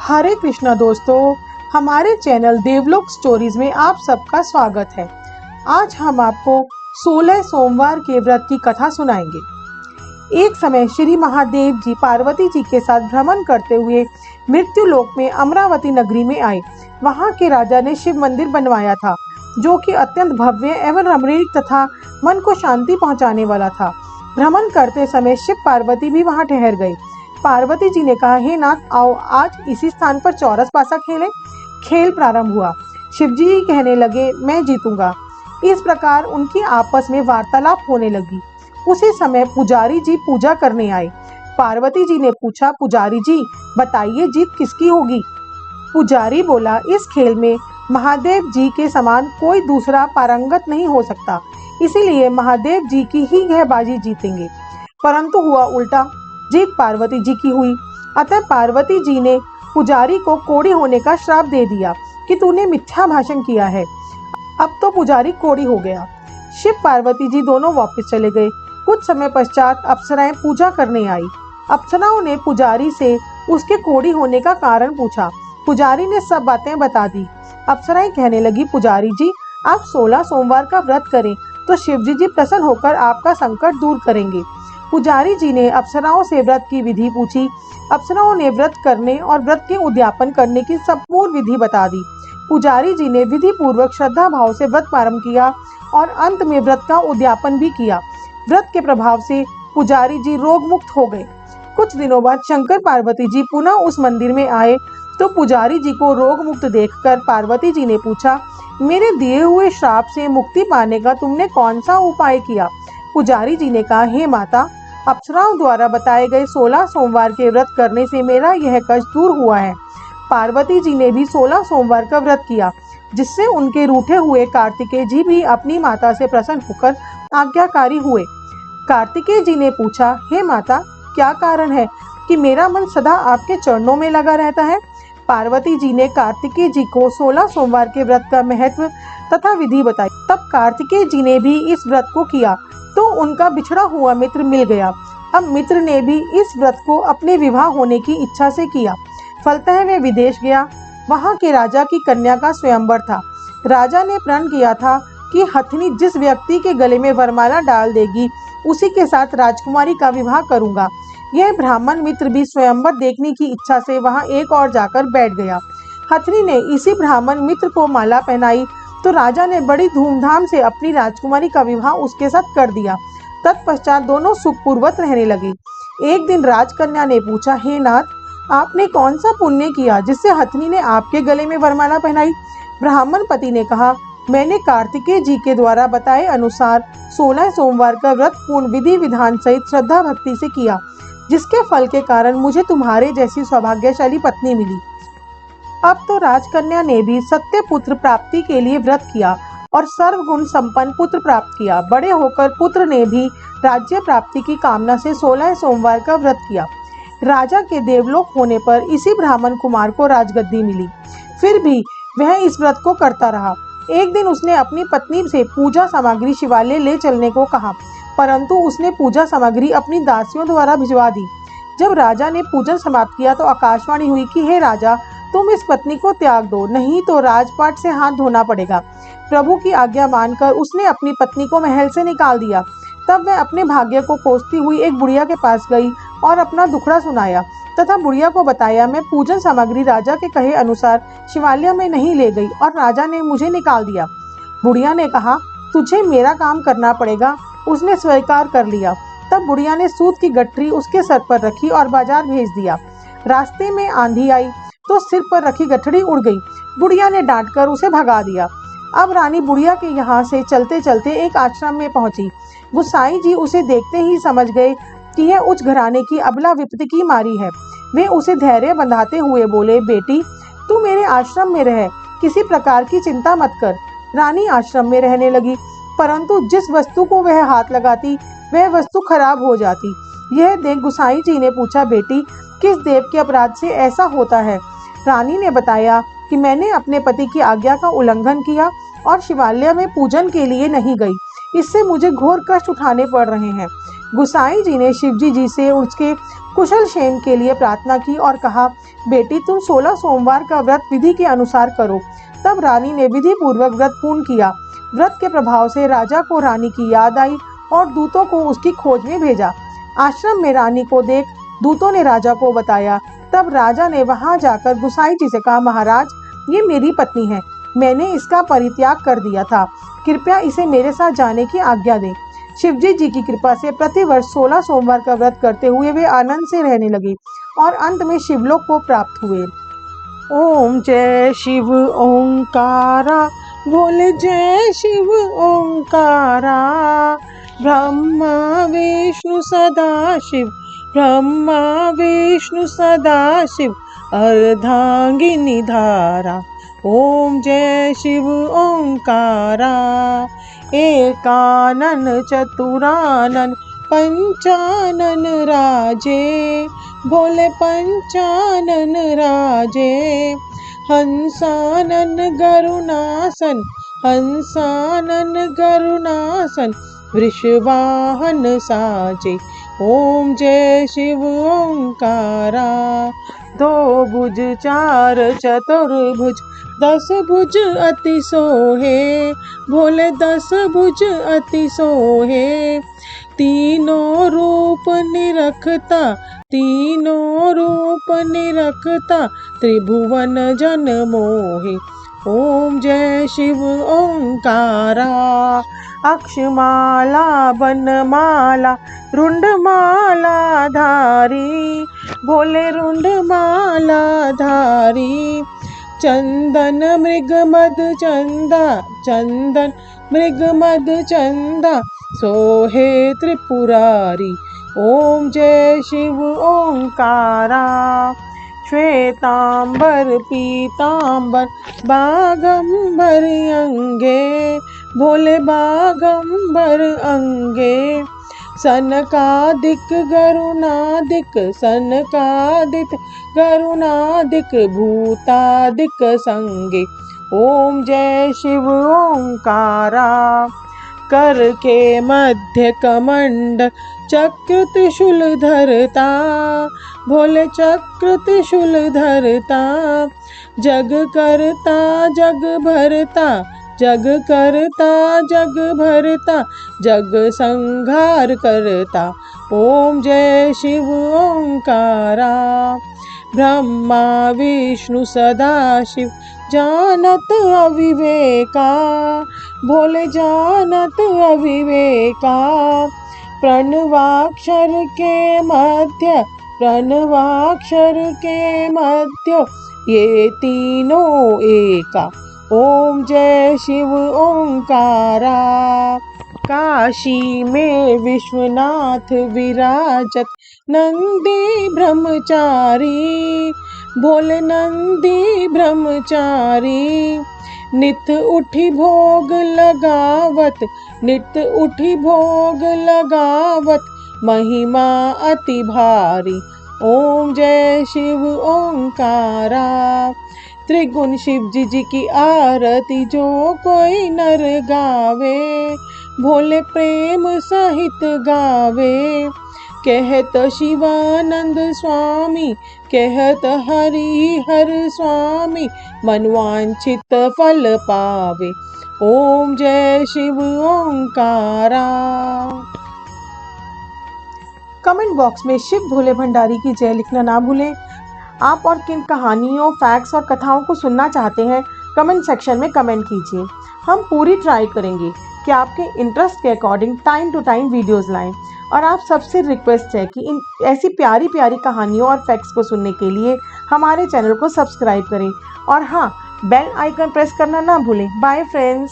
हरे कृष्णा दोस्तों, हमारे चैनल देवलोक स्टोरीज में आप सबका स्वागत है। आज हम आपको 16 सोमवार के व्रत की कथा सुनाएंगे। एक समय श्री महादेव जी पार्वती जी के साथ भ्रमण करते हुए मृत्यु लोक में अमरावती नगरी में आए। वहां के राजा ने शिव मंदिर बनवाया था, जो कि अत्यंत भव्य एवं रमणीक तथा मन को शांति पहुंचाने वाला था। भ्रमण करते समय शिव पार्वती भी वहां ठहर गए। पार्वती जी ने कहा, हे नाथ, आओ आज इसी स्थान पर चौरस पासा खेलें। खेल प्रारंभ हुआ। शिवजी कहने लगे, मैं जीतूंगा। इस प्रकार उनकी आपस में वार्तालाप होने लगी। उसी समय पुजारी जी पूजा करने आए। पार्वती जी ने पूछा, पुजारी जी बताइए, जीत किसकी होगी? पुजारी बोला, इस खेल में महादेव जी के समान कोई दूसरा पारंगत नहीं हो सकता, इसीलिए महादेव जी की ही यह बाजी जीतेंगे। परंतु हुआ उल्टा, जीत पार्वती जी की हुई। अतः पार्वती जी ने पुजारी को कोढ़ी होने का श्राप दे दिया कि तूने मिथ्या भाषण किया है। अब तो पुजारी कोढ़ी हो गया। शिव पार्वती जी दोनों वापस चले गए। कुछ समय पश्चात अप्सराएं पूजा करने आई। अप्सराओं ने पुजारी से उसके कोढ़ी होने का कारण पूछा। पुजारी ने सब बातें बता दी। अप्सराएं कहने लगी, पुजारी जी आप 16 सोमवार का व्रत करें तो शिवजी जी प्रसन्न होकर आपका संकट दूर करेंगे। पुजारी जी ने अप्सराओं से व्रत की विधि पूछी। अप्सराओं ने व्रत करने और व्रत के उद्यापन करने की संपूर्ण विधि बता दी। पुजारी जी ने विधि पूर्वक श्रद्धा भाव से व्रत प्रारंभ किया और अंत में व्रत का उद्यापन भी किया। व्रत के प्रभाव से पुजारी जी रोग मुक्त हो गए। कुछ दिनों बाद शंकर पार्वती जी पुनः उस मंदिर में आए तो पुजारी जी को रोग मुक्त देखकर पार्वती जी ने पूछा, मेरे दिए हुए श्राप से मुक्ति पाने का तुमने कौन सा उपाय किया? पुजारी जी ने कहा, हे माता, अप्सराओं द्वारा बताए गए 16 सोमवार के व्रत करने से मेरा यह कष्ट दूर हुआ है। पार्वती जी ने भी 16 सोमवार का व्रत किया, जिससे उनके रूठे हुए कार्तिकेय जी भी अपनी माता से प्रसन्न होकर आज्ञाकारी हुए। कार्तिकेय जी ने पूछा, हे माता, क्या कारण है कि मेरा मन सदा आपके चरणों में लगा रहता है? पार्वती जी ने कार्तिकेय जी को 16 सोमवार के व्रत का महत्व तथा विधि बताई। तब कार्तिकेय जी ने भी इस व्रत को किया तो उनका बिछड़ा हुआ मित्र मिल गया। अब मित्र ने भी इस व्रत को अपने विवाह होने की इच्छा से किया। फलतः वह विदेश गया। वहां के राजा की कन्या का स्वयंवर था। राजा ने प्रण किया था कि हथिनी जिस व्यक्ति के गले में वरमाला डाल देगी, उसी के साथ राजकुमारी का विवाह करूंगा। यह ब्राह्मण मित्र भी स्वयंवर देखने की इच्छा से वहां एक और जाकर बैठ गया। हथिनी ने इसी ब्राह्मण मित्र को माला पहनाई तो राजा ने बड़ी धूमधाम से अपनी राजकुमारी का विवाह उसके साथ कर दिया। तत्पश्चात दोनों सुखपूर्वक रहने लगे। एक दिन राजकन्या ने पूछा, हे नाथ, आपने कौन सा पुण्य किया जिससे हथिनी ने आपके गले में वरमाला पहनाई? ब्राह्मण पति ने कहा, मैंने कार्तिकेय जी के द्वारा बताए अनुसार 16 सोमवार का व्रत पूर्ण विधि विधान सहित श्रद्धा भक्ति से किया, जिसके फल के कारण मुझे तुम्हारे जैसी सौभाग्यशाली पत्नी मिली। अब तो राजकन्या ने भी सत्य पुत्र प्राप्ति के लिए व्रत किया और सर्वगुण संपन्न पुत्र प्राप्त किया। बड़े होकर पुत्र ने भी राज्य प्राप्ति की कामना से 16 सोमवार का व्रत किया। राजा के देवलोक होने पर इसी ब्राह्मण कुमार को राजगद्दी मिली। फिर भी वह इस व्रत को करता रहा। एक दिन उसने अपनी पत्नी से पूजा सामग्री शिवालय ले चलने को कहा, परंतु उसने पूजा सामग्री अपनी दासियों द्वारा भिजवा दी। जब राजा ने पूजन समाप्त किया तो आकाशवाणी हुई कि हे राजा, तुम इस पत्नी को त्याग दो, नहीं तो राजपाट से हाथ धोना पड़ेगा। प्रभु की आज्ञा मानकर उसने अपनी पत्नी को महल से निकाल दिया। तब वह अपने भाग्य को कोसती हुई एक बुढ़िया के पास गई और अपना दुखड़ा सुनाया तथा बुढ़िया को बताया, मैं पूजन सामग्री राजा के कहे अनुसार शिवालय में नहीं ले गई और राजा ने मुझे निकाल दिया। बुढ़िया ने कहा, तुझे मेरा काम करना पड़ेगा। उसने स्वीकार कर लिया। तब बुढ़िया ने सूत की गठरी उसके सर पर रखी और बाजार भेज दिया। रास्ते में आंधी आई तो सिर पर रखी गठड़ी उड़ गई। बुढ़िया ने डांटकर उसे भगा दिया। अब रानी बुढ़िया के यहाँ से चलते चलते एक आश्रम में पहुंची। गुसाई जी उसे देखते ही समझ गए कि यह उच्च घराने की अबला विपत्ति की मारी है। वे उसे धैर्य बंधाते हुए बोले, बेटी, तू मेरे आश्रम में रह, किसी प्रकार की चिंता मत कर। रानी आश्रम में रहने लगी, परंतु जिस वस्तु को वह हाथ लगाती वह वस्तु खराब हो जाती। यह देख गुसाई जी ने पूछा, बेटी, किस देव के अपराध से ऐसा होता है? रानी ने बताया कि मैंने अपने पति की आज्ञा का उल्लंघन किया और शिवालय में पूजन के लिए नहीं गई। इससे मुझे घोर कष्ट उठाने पड़ रहे हैं। गुसाई जी ने शिवजी जी से उसके कुशल क्षेम के लिए प्रार्थना की और कहा, बेटी तुम 16 सोमवार का व्रत विधि के अनुसार करो। तब रानी ने विधि पूर्वक व्रत पूर्ण किया। व्रत के प्रभाव से राजा को रानी की याद आई और दूतों को उसकी खोज में भेजा। आश्रम में रानी को देख दूतों ने राजा को बताया। तब राजा ने वहां जाकर गुसाई जी से कहा, महाराज ये मेरी पत्नी है, मैंने इसका परित्याग कर दिया था, कृपया इसे मेरे साथ जाने की आज्ञा दें। शिवजी जी की कृपा से प्रतिवर्ष 16 सोमवार का व्रत करते हुए वे आनंद से रहने लगे और अंत में शिवलोक को प्राप्त हुए। ओम जय शिव ओंकारा, बोले जय शिव ओंकारा। ब्रह्मा विष्णु सदा शिव, ब्रह्मा विष्णु सदा शिव, अर्धांगिनी धारा। ओम जय शिव ओंकारा। एकानन चतुरानन पंचानन राजे, बोले पंचानन राजे। हंसानन गरुणासन, हंसानन गरुणासन, वृषवाहन साजे। ओम जय शिव ओंकारा। दो भुज चार चतुर्भुज, 10 भुज अति सोहे, भोले 10 भुज अति सोहे। तीनों रूप निरखता, तीनों रूप निरखता, त्रिभुवन जन मोहे। ओम जय शिव ओंकारा। अक्षमाला बनमाला रुंडमाला धारी, भोले रुंडमाला धारी। चंदन मृग मद चंदा, चंदन मृग मद चंदा, सोहे त्रिपुरारी। ओम जय शिव ओंकारा। श्वेतांबर पीतांबर बागंबर अंगे, भोले बागंबर अंगे। सनकादिक गरुणादिक, सनकादिक गरुणादिक, भूतादिक संगे। ओम जय शिव ओंकारा। कर के मध्य कमंड चक्र त्रिशूल धरता, भोले चक्र त्रिशूल धरता। जग करता जग भरता, जग करता जग भरता, जग संहार करता। ओम जय शिव ओंकारा। ब्रह्मा विष्णु सदा शिव, जानत अविवेका, भोले जानत अविवेका। प्रणवाक्षर के मध्य, प्रणवाक्षर के मध्य, ये तीनों एका। ओम जय शिव ओंकारा। काशी में विश्वनाथ विराजत, नंदी ब्रह्मचारी, भोले नंदी ब्रह्मचारी। नित उठी भोग लगावत, नित उठी भोग लगावत, महिमा अति भारी। ओम जय शिव ओंकारा। त्रिगुण शिव जी की आरती जो कोई नर गावे, भोले प्रेम सहित गावे। कहत शिवानंद स्वामी, कहत हरि हर स्वामी, मनवांछित फल पावे। ओम जय शिव ओंकारा। कमेंट बॉक्स में शिव भोले भंडारी की जय लिखना ना भूलें। आप और किन कहानियों, फैक्ट्स और कथाओं को सुनना चाहते हैं, कमेंट सेक्शन में कमेंट कीजिए। हम पूरी ट्राई करेंगे कि आपके इंटरेस्ट के according time to time videos लाएं। और आप सबसे रिक्वेस्ट है कि इन ऐसी प्यारी प्यारी कहानियों और फैक्ट्स को सुनने के लिए हमारे चैनल को सब्सक्राइब करें। और हाँ, बेल आइकन प्रेस करना ना भूलें। Bye friends.